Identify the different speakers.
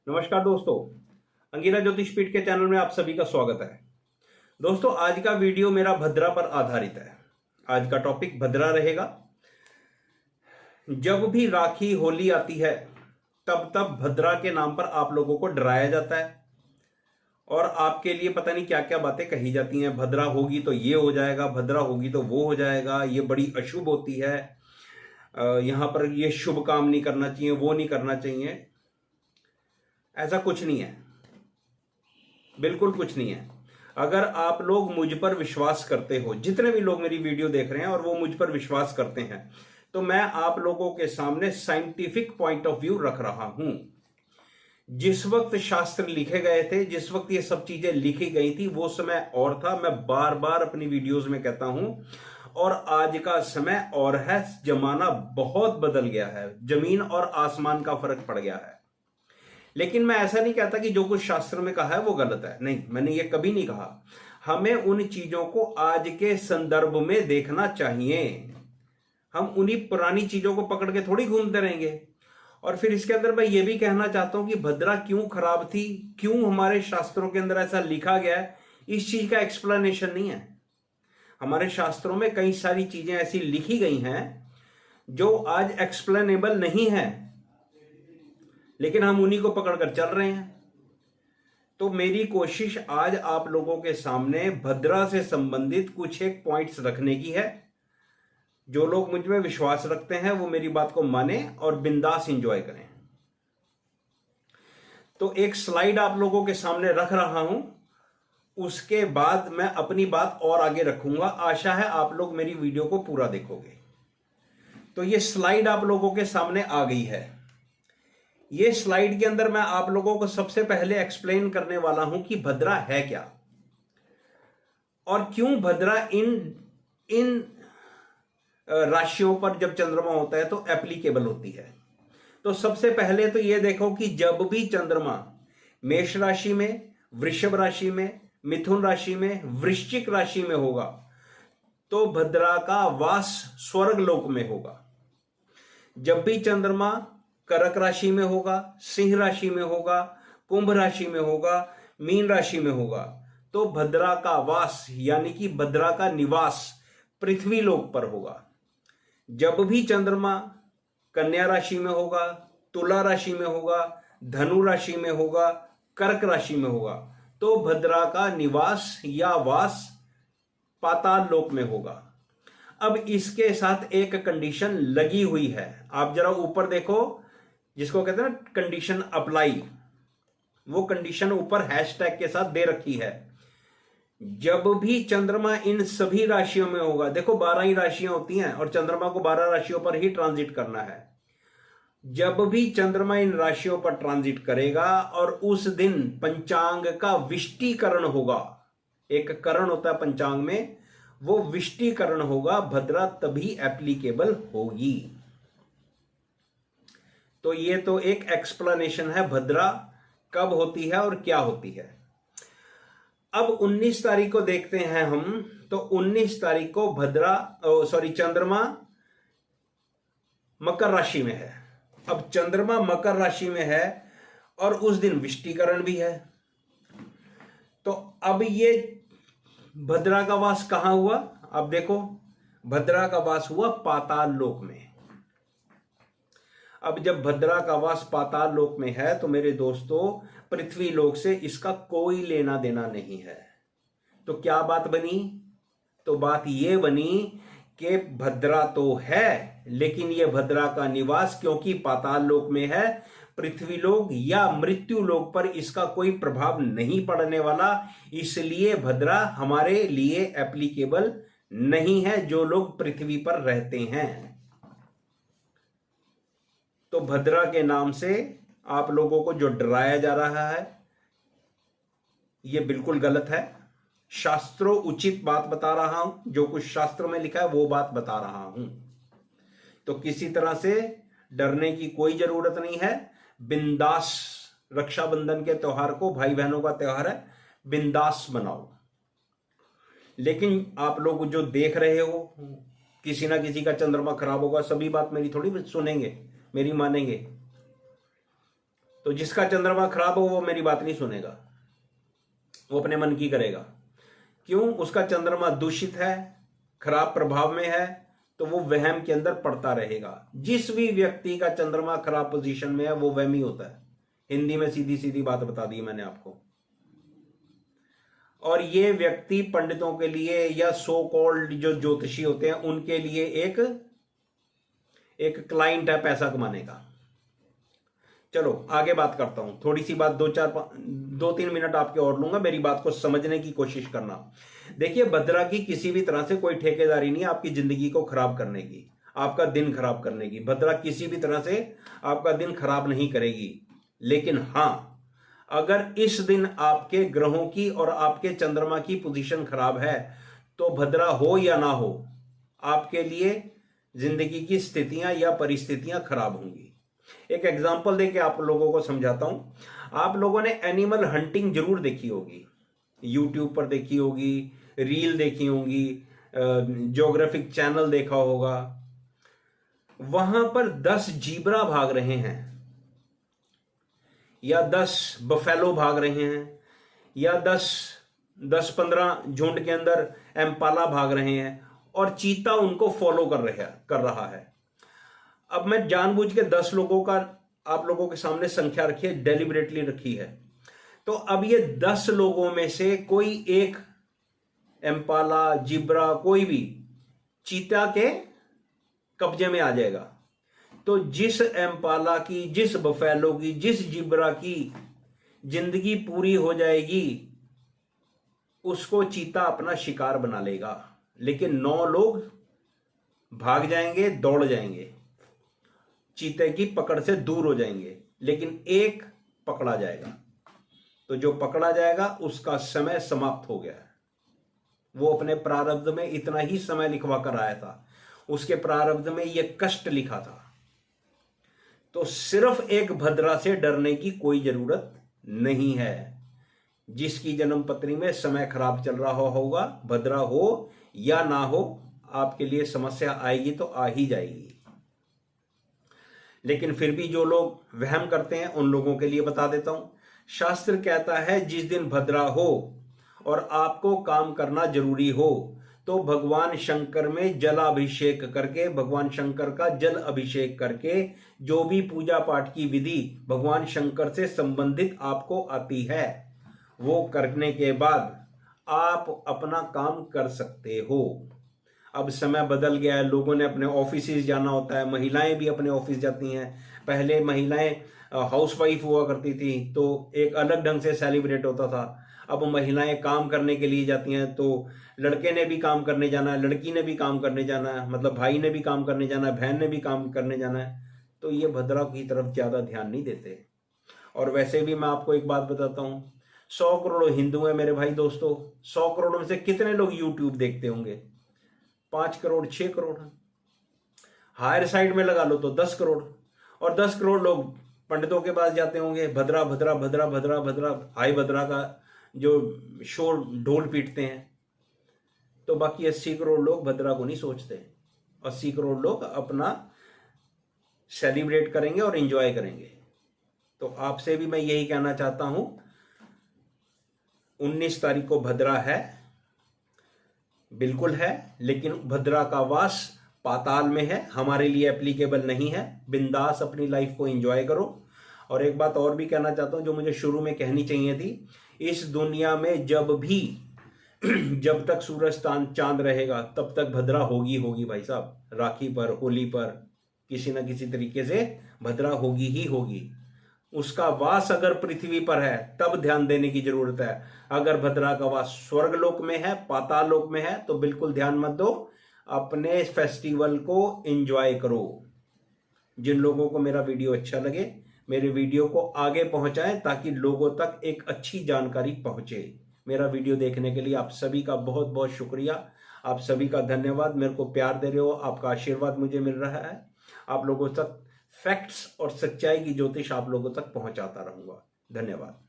Speaker 1: नमस्कार दोस्तों, अंगिरा ज्योतिष पीठ के चैनल में आप सभी का स्वागत है। दोस्तों, आज का वीडियो मेरा भद्रा पर आधारित है। आज का टॉपिक भद्रा रहेगा। जब भी राखी होली आती है तब तब भद्रा के नाम पर आप लोगों को डराया जाता है और आपके लिए पता नहीं क्या क्या बातें कही जाती हैं। भद्रा होगी तो ये हो जाएगा, भद्रा होगी तो वो हो जाएगा, ये बड़ी अशुभ होती है, यहां पर ये शुभ काम नहीं करना चाहिए, वो नहीं करना चाहिए। ऐसा कुछ नहीं है, बिल्कुल कुछ नहीं है। अगर आप लोग मुझ पर विश्वास करते हो, जितने भी लोग मेरी वीडियो देख रहे हैं और वो मुझ पर विश्वास करते हैं, तो मैं आप लोगों के सामने साइंटिफिक पॉइंट ऑफ व्यू रख रहा हूं। जिस वक्त शास्त्र लिखे गए थे, जिस वक्त ये सब चीजें लिखी गई थी, वो समय और था। मैं बार बार अपनी वीडियोस में कहता हूं, और आज का समय और है। जमाना बहुत बदल गया है, जमीन और आसमान का फर्क पड़ गया है। लेकिन मैं ऐसा नहीं कहता कि जो कुछ शास्त्र में कहा है वो गलत है। नहीं, मैंने ये कभी नहीं कहा। हमें उन चीजों को आज के संदर्भ में देखना चाहिए। हम उन्हीं पुरानी चीजों को पकड़ के थोड़ी घूमते रहेंगे। और फिर इसके अंदर मैं ये भी कहना चाहता हूं कि भद्रा क्यों खराब थी, क्यों हमारे शास्त्रों के अंदर ऐसा लिखा गया है, इस चीज का एक्सप्लेनेशन नहीं है। हमारे शास्त्रों में कई सारी चीजें ऐसी लिखी गई हैं जो आज एक्सप्लेनेबल नहीं है, लेकिन हम उन्हीं को पकड़कर चल रहे हैं। तो मेरी कोशिश आज आप लोगों के सामने भद्रा से संबंधित कुछ एक पॉइंट्स रखने की है। जो लोग मुझ में विश्वास रखते हैं वो मेरी बात को माने और बिंदास एंजॉय करें। तो एक स्लाइड आप लोगों के सामने रख रहा हूं, उसके बाद मैं अपनी बात और आगे रखूंगा। आशा है आप लोग मेरी वीडियो को पूरा देखोगे। तो ये स्लाइड आप लोगों के सामने आ गई है। ये स्लाइड के अंदर मैं आप लोगों को सबसे पहले एक्सप्लेन करने वाला हूं कि भद्रा है क्या और क्यों भद्रा इन राशियों पर जब चंद्रमा होता है तो एप्लीकेबल होती है। तो सबसे पहले तो ये देखो कि जब भी चंद्रमा मेष राशि में, वृषभ राशि में, मिथुन राशि में, वृश्चिक राशि में होगा तो भद्रा का वास स्वर्ग लोक में होगा। जब भी चंद्रमा कर्क राशि में होगा, सिंह राशि में होगा, कुंभ राशि में होगा, मीन राशि में होगा, तो भद्रा का वास यानी कि भद्रा का निवास पृथ्वी लोक पर होगा। जब भी चंद्रमा कन्या राशि में होगा, तुला राशि में होगा, धनु राशि में होगा, कर्क राशि में होगा, तो भद्रा का निवास या वास पाताल लोक में होगा। अब इसके साथ एक कंडीशन लगी हुई है। आप जरा ऊपर देखो, जिसको कहते हैं ना कंडीशन अप्लाई, वो कंडीशन ऊपर हैशटैग के साथ दे रखी है। जब भी चंद्रमा इन सभी राशियों में होगा, देखो 12 ही राशियां होती हैं और चंद्रमा को 12 राशियों पर ही ट्रांजिट करना है। जब भी चंद्रमा इन राशियों पर ट्रांजिट करेगा और उस दिन पंचांग का विष्टिकरण होगा, एक करण होता है पंचांग में, वो विष्टिकरण होगा, भद्रा तभी एप्लीकेबल होगी। तो ये तो एक एक्सप्लेनेशन है भद्रा कब होती है और क्या होती है। अब 19 तारीख को देखते हैं हम। तो 19 तारीख को चंद्रमा मकर राशि में है। अब चंद्रमा मकर राशि में है और उस दिन विष्टिकरण भी है। तो अब ये भद्रा का वास कहां हुआ? अब देखो, भद्रा का वास हुआ पाताल लोक में। अब जब भद्रा का वास पाताल लोक में है तो मेरे दोस्तों, पृथ्वी लोक से इसका कोई लेना देना नहीं है। तो क्या बात बनी? तो बात यह बनी कि भद्रा तो है, लेकिन यह भद्रा का निवास क्योंकि पाताल लोक में है, पृथ्वी लोक या मृत्यु लोक पर इसका कोई प्रभाव नहीं पड़ने वाला, इसलिए भद्रा हमारे लिए एप्लीकेबल नहीं है जो लोग पृथ्वी पर रहते हैं। तो भद्रा के नाम से आप लोगों को जो डराया जा रहा है यह बिल्कुल गलत है। शास्त्रों उचित बात बता रहा हूं, जो कुछ शास्त्र में लिखा है वो बात बता रहा हूं। तो किसी तरह से डरने की कोई जरूरत नहीं है। बिंदास, रक्षाबंधन के त्योहार को, भाई बहनों का त्योहार है, बिंदास मनाओ। लेकिन आप लोग जो देख रहे हो, किसी ना किसी का चंद्रमा खराब होगा, सभी बात मेरी थोड़ी सुनेंगे, मेरी मानेंगे। तो जिसका चंद्रमा खराब हो वो मेरी बात नहीं सुनेगा, वो अपने मन की करेगा। क्यों? उसका चंद्रमा दूषित है, खराब प्रभाव में है, तो वो वहम के अंदर पड़ता रहेगा। जिस भी व्यक्ति का चंद्रमा खराब पोजीशन में है वो वहमी होता है। हिंदी में सीधी सीधी बात बता दी मैंने आपको। और ये व्यक्ति पंडितों के लिए या सो कॉल्ड जो ज्योतिषी होते हैं उनके लिए एक क्लाइंट है पैसा कमाने का। चलो आगे बात करता हूं। थोड़ी सी बात 2-3 मिनट आपके और लूंगा, मेरी बात को समझने की कोशिश करना। देखिए, भद्रा की किसी भी तरह से कोई ठेकेदारी नहीं है आपकी जिंदगी को खराब करने की, आपका दिन खराब करने की। भद्रा किसी भी तरह से आपका दिन खराब नहीं करेगी। लेकिन हां, अगर इस दिन आपके ग्रहों की और आपके चंद्रमा की पोजीशन खराब है तो भद्रा हो या ना हो, आपके लिए जिंदगी की स्थितियां या परिस्थितियां खराब होंगी। एक एग्जांपल देके आप लोगों को समझाता हूं। आप लोगों ने एनिमल हंटिंग जरूर देखी होगी, यूट्यूब पर देखी होगी, रील देखी होगी, ज्योग्राफिक चैनल देखा होगा। वहां पर 10 जीब्रा भाग रहे हैं या 10 बफेलो भाग रहे हैं या 10-15 झुंड के अंदर एम्पाला भाग रहे हैं और चीता उनको फॉलो कर रहा है। अब मैं जानबूझ के 10 लोगों का आप लोगों के सामने संख्या रखी है, डेलिबरेटली रखी है। तो अब ये 10 लोगों में से कोई एक एम्पाला, जिब्रा, कोई भी चीता के कब्जे में आ जाएगा, तो जिस एम्पाला की, जिस बफेलो की, जिस जिब्रा की जिंदगी पूरी हो जाएगी उसको चीता अपना शिकार बना लेगा। लेकिन 9 लोग भाग जाएंगे, दौड़ जाएंगे, चीते की पकड़ से दूर हो जाएंगे, लेकिन एक पकड़ा जाएगा। तो जो पकड़ा जाएगा उसका समय समाप्त हो गया है। वो अपने प्रारब्ध में इतना ही समय लिखवा कर आया था, उसके प्रारब्ध में यह कष्ट लिखा था। तो सिर्फ एक भद्रा से डरने की कोई जरूरत नहीं है। जिसकी जन्म पत्री में समय खराब चल रहा होगा, भद्रा हो या ना हो, आपके लिए समस्या आएगी तो आ ही जाएगी। लेकिन फिर भी जो लोग वहम करते हैं उन लोगों के लिए बता देता हूं। शास्त्र कहता है जिस दिन भद्रा हो और आपको काम करना जरूरी हो तो भगवान शंकर में जलाभिषेक करके, भगवान शंकर का जल अभिषेक करके, जो भी पूजा पाठ की विधि भगवान शंकर से संबंधित आपको आती है वो करने के बाद आप अपना काम कर सकते हो। अब समय बदल गया है, लोगों ने अपने ऑफिस जाना होता है, महिलाएं भी अपने ऑफिस जाती हैं। पहले महिलाएं हाउसवाइफ हुआ करती थी तो एक अलग ढंग से सेलिब्रेट होता था। अब महिलाएं काम करने के लिए जाती हैं, तो लड़के ने भी काम करने जाना है, लड़की ने भी काम करने जाना है, मतलब भाई ने भी काम करने जाना है, बहन ने भी काम करने जाना है। तो ये भद्रा की तरफ ज्यादा ध्यान नहीं देते। और वैसे भी मैं आपको एक बात बताता हूँ, 100 करोड़ हिंदू हैं मेरे भाई दोस्तों। 100 करोड़ में से कितने लोग यूट्यूब देखते होंगे? 5 करोड़, 6 करोड़। हायर साइड में लगा लो तो 10 करोड़। और 10 करोड़ लोग पंडितों के पास जाते होंगे, भद्रा भद्रा भद्रा भद्रा भद्रा, हाई भद्रा का जो शोर ढोल पीटते हैं। तो बाकी 80 करोड़ लोग भद्रा को नहीं सोचते। 80 करोड़ लोग अपना सेलिब्रेट करेंगे और एंजॉय करेंगे। तो आपसे भी मैं यही कहना चाहता हूं, 19 तारीख को भद्रा है, बिल्कुल है, लेकिन भद्रा का वास पाताल में है, हमारे लिए एप्लीकेबल नहीं है। बिंदास अपनी लाइफ को एंजॉय करो। और एक बात और भी कहना चाहता हूं जो मुझे शुरू में कहनी चाहिए थी, इस दुनिया में जब तक सूरज चांद रहेगा तब तक भद्रा होगी होगी भाई साहब। राखी पर, होली पर, किसी ना किसी तरीके से भद्रा होगी ही होगी। उसका वास अगर पृथ्वी पर है तब ध्यान देने की जरूरत है। अगर भद्रा का वास स्वर्गलोक में है, पाताल लोक में है, तो बिल्कुल ध्यान मत दो, अपने फेस्टिवल को एंजॉय करो। जिन लोगों को मेरा वीडियो अच्छा लगे मेरे वीडियो को आगे पहुंचाएं ताकि लोगों तक एक अच्छी जानकारी पहुंचे। मेरा वीडियो देखने के लिए आप सभी का बहुत बहुत शुक्रिया, आप सभी का धन्यवाद। मेरे को प्यार दे रहे हो, आपका आशीर्वाद मुझे मिल रहा है। आप लोगों तक फैक्ट्स और सच्चाई की ज्योतिष आप लोगों तक पहुंचाता रहूंगा। धन्यवाद।